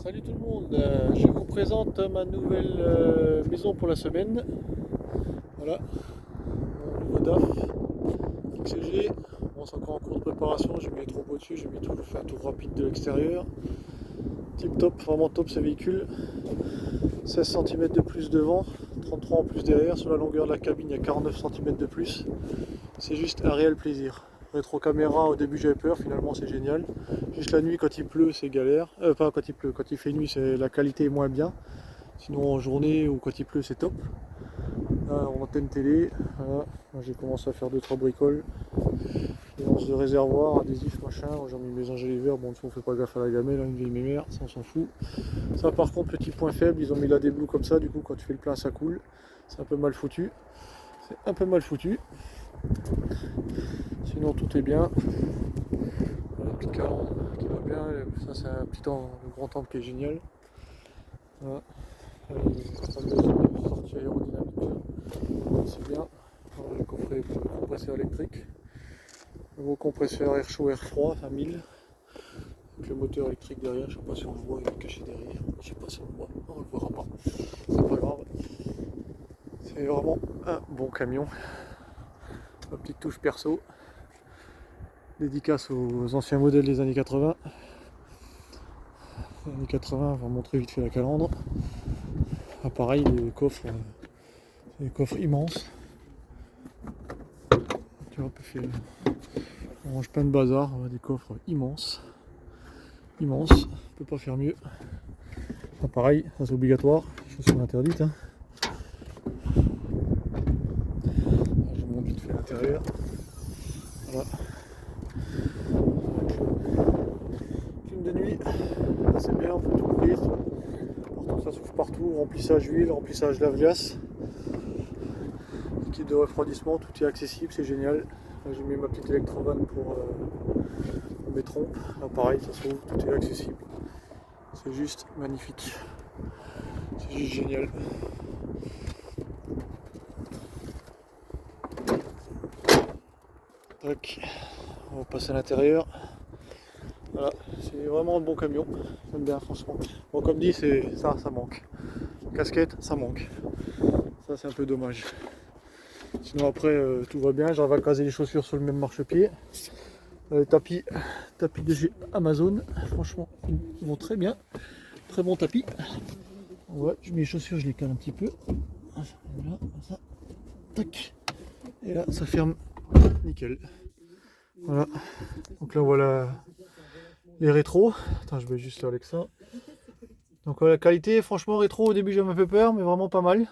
Salut tout le monde, je vous présente ma nouvelle maison pour la semaine. Voilà, mon nouveau DAF XG. Bon, c'est encore en cours de préparation, j'ai mis les trompes au-dessus, j'ai mis tout, fait un tour rapide de l'extérieur. Tip top, vraiment top ce véhicule. 16 cm de plus devant, 33 en plus derrière. Sur la longueur de la cabine, il y a 49 cm de plus. C'est juste un réel plaisir. Rétro caméra, au début j'avais peur, finalement c'est génial. Juste la nuit quand il pleut c'est galère, pas quand il pleut, quand il fait nuit c'est la qualité est moins bien. Sinon en journée ou quand il pleut c'est top. Là, on antenne télé, voilà. J'ai commencé à faire 2-3 bricoles. Lance de réservoir, adhésif machin, j'ai mis mes ingélieurs, bon on fait pas gaffe à la gamelle, hein, une vieille mémère, ça on s'en fout. Ça par contre petit point faible, ils ont mis la déblue comme ça, du coup quand tu fais le plein ça coule. C'est un peu mal foutu. C'est un peu mal foutu. Sinon tout est bien. Voilà, petite calandre qui va bien. Ça c'est un petit temps, le grand temple qui est génial. Voilà. Sortie aérodynamique. C'est bien. Voilà, le coffret compresseur électrique. Nouveau compresseur air chaud, air froid à 1000. Avec le moteur électrique derrière. Je ne sais pas si on le voit, il est caché derrière. Je ne sais pas si on le voit. On le verra pas. C'est pas grave. C'est vraiment un bon camion. Ma petite touche perso. Dédicace aux anciens modèles des années 80. Les années 80, on va montrer vite fait la calandre. Ah, pareil, les coffres immenses. Tu vois, on range plein de bazar, des coffres immenses. Immenses, on peut pas faire mieux. Ah, pareil, ça c'est obligatoire, chaussures interdites. Hein. Je vous montre vite fait l'intérieur. Voilà. Clim de nuit, ça c'est bien, on peut tout ouvrir. Partout, ça s'ouvre partout, remplissage huile, remplissage lave-glace. Liquide de refroidissement, tout est accessible, c'est génial. J'ai mis ma petite électrovanne pour mes trompes. Là, pareil, ça s'ouvre, tout est accessible. C'est juste magnifique. C'est juste génial. Tac. On va passer à l'intérieur. Voilà, c'est vraiment un bon camion. J'aime bien franchement. Bon comme dit, c'est ça manque. Casquette, ça manque. Ça c'est un peu dommage. Sinon après tout va bien, j'arrive à caser les chaussures sur le même marchepied. Les tapis de chez Amazon, franchement ils vont très bien. Très bon tapis. Ouais, je mets les chaussures, je les cale un petit peu. Voilà, ça. Tac. Et là ça ferme nickel. Voilà. Donc là voilà les rétros. Attends, je vais juste avec ça. Donc la qualité, franchement rétro au début j'avais un peu peur, mais vraiment pas mal.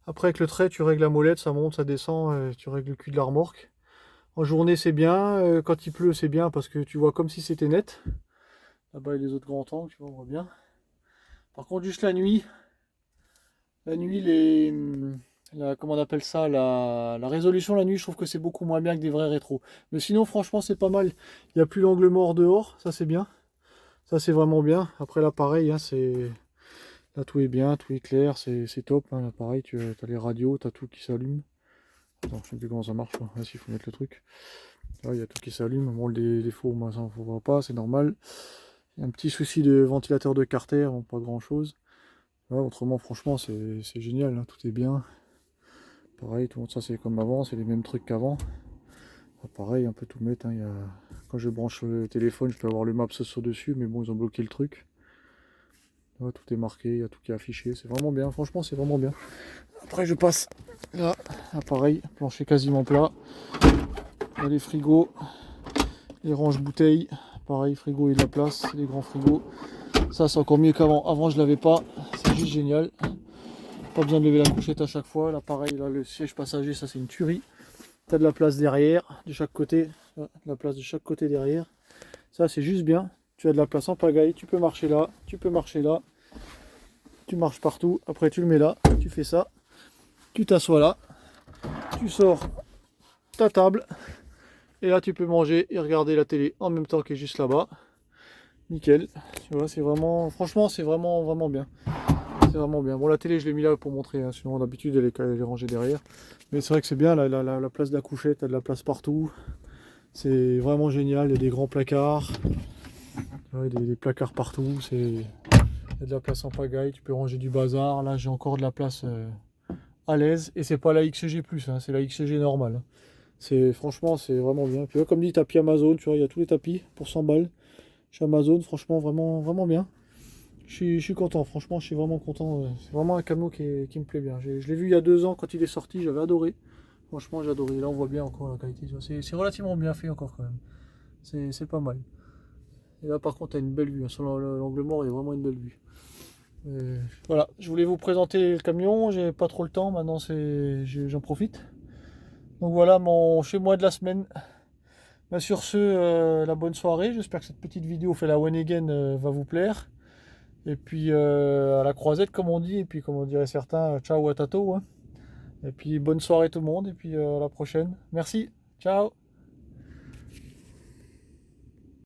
Après avec le trait tu règles la molette, ça monte, ça descend, tu règles le cul de la remorque. En journée c'est bien, quand il pleut c'est bien parce que tu vois comme si c'était net. Là-bas il y a les autres grands angles, tu vois, on voit bien. Par contre juste la nuit comment on appelle ça, la résolution la nuit, je trouve que c'est beaucoup moins bien que des vrais rétros. Mais sinon franchement c'est pas mal. Il n'y a plus l'angle mort dehors, ça c'est bien. Ça c'est vraiment bien. Après là pareil, hein, là tout est bien, tout est clair, c'est top. Hein. Là pareil, tu as les radios, tu as tout qui s'allume. Attends, je sais plus comment ça marche. Là, il faut mettre le truc. Là, il y a tout qui s'allume. Bon, les défauts, moi, ça ne voit pas, c'est normal. Il y a un petit souci de ventilateur de carter, bon, pas grand chose. Là, autrement, franchement, c'est génial. Hein, tout est bien. Pareil, tout ça c'est comme avant, c'est les mêmes trucs qu'avant. Pareil, on peut tout mettre. Hein, quand je branche le téléphone, je peux avoir le Maps sur dessus, mais bon, ils ont bloqué le truc. Là, tout est marqué, il y a tout qui est affiché. C'est vraiment bien, franchement, c'est vraiment bien. Après, je passe là, pareil, plancher quasiment plat. Il y a les frigos, les ranges bouteilles. Pareil, frigo et de la place, les grands frigos. Ça, c'est encore mieux qu'avant. Avant, je l'avais pas. C'est juste génial. Pas besoin de lever la couchette à chaque fois. Là, pareil, là, le siège passager, ça, c'est une tuerie. Tu as de la place derrière, de chaque côté. De la place de chaque côté derrière. Ça, c'est juste bien. Tu as de la place en pagaille. Tu peux marcher là. Tu peux marcher là. Tu marches partout. Après, tu le mets là. Tu fais ça. Tu t'assois là. Tu sors ta table. Et là, tu peux manger et regarder la télé en même temps qu'elle est juste là-bas. Nickel. Tu vois, c'est vraiment... Franchement, c'est vraiment bien. C'est vraiment bien. Bon, la télé, je l'ai mis là pour montrer. Hein. Sinon, d'habitude, elle est rangée derrière. Mais c'est vrai que c'est bien. La place de la couchette, t'as de la place partout. C'est vraiment génial. Il y a des grands placards. Ouais, des placards partout, il y a de la place en pagaille, tu peux ranger du bazar. Là, j'ai encore de la place à l'aise. Et c'est pas la XG+, hein, c'est la XG normale, hein. Franchement, c'est vraiment bien. Puis ouais, comme dit, tapis Amazon, tu vois, il y a tous les tapis pour 100 balles. Chez Amazon, franchement, vraiment, vraiment bien. Je suis content, franchement, je suis vraiment content. C'est vraiment un camion qui me plaît bien. Je l'ai vu il y a 2 ans quand il est sorti, j'avais adoré. Franchement, j'ai adoré. Là, on voit bien encore la qualité. C'est relativement bien fait encore quand même. C'est pas mal. Et là, par contre, tu as une belle vue, hein. Sur l'angle mort, il y a vraiment une belle vue. Voilà, je voulais vous présenter le camion. J'ai pas trop le temps. Maintenant, j'en profite. Donc voilà mon chez moi de la semaine. Bah, sur ce, la bonne soirée. J'espère que cette petite vidéo fait la one again va vous plaire. Et puis à la croisette comme on dit. Et puis comme on dirait certains, ciao à tato, hein. Et puis bonne soirée tout le monde. Et puis à la prochaine. Merci. Ciao.